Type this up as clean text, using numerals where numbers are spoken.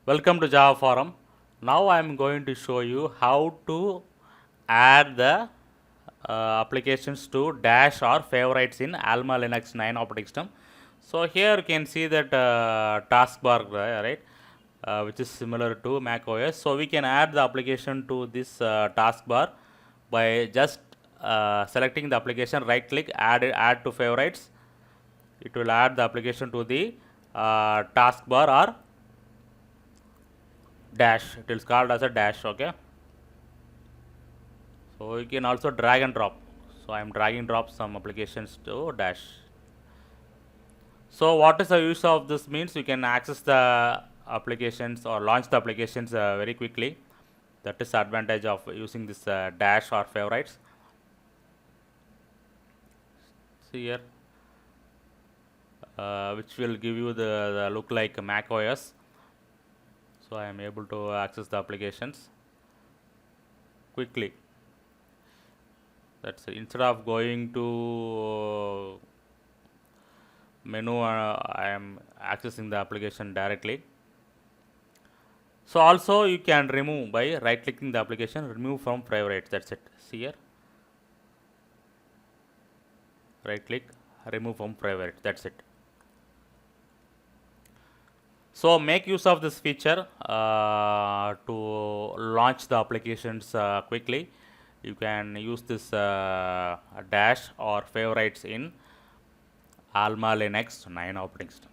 Welcome to Java Forum. Now I am going to show you how to add the applications to dash or favorites in AlmaLinux 9 operating system. So here you can see that taskbar, right, which is similar to Mac OS. So we can add the application to this taskbar by just selecting the application, right click, add to favorites. It will add the application to the taskbar or dash. It is called as a dash. Okay, so you can also drag and drop. So I am dragging drop some applications to dash. So what is the use of this means you can access the applications or launch the applications very quickly. That is the advantage of using this dash or favorites. See here, which will give you the look like Mac OS. So I am able to access the applications quickly. That's it. Instead of going to menu, I am accessing the application directly. So also you can remove by right clicking the application, remove from favorites. That's it. See here, right click, remove from favorites. That's it. So make use of this feature to launch the applications quickly. You can use this dash or favorites in AlmaLinux 9 operating system.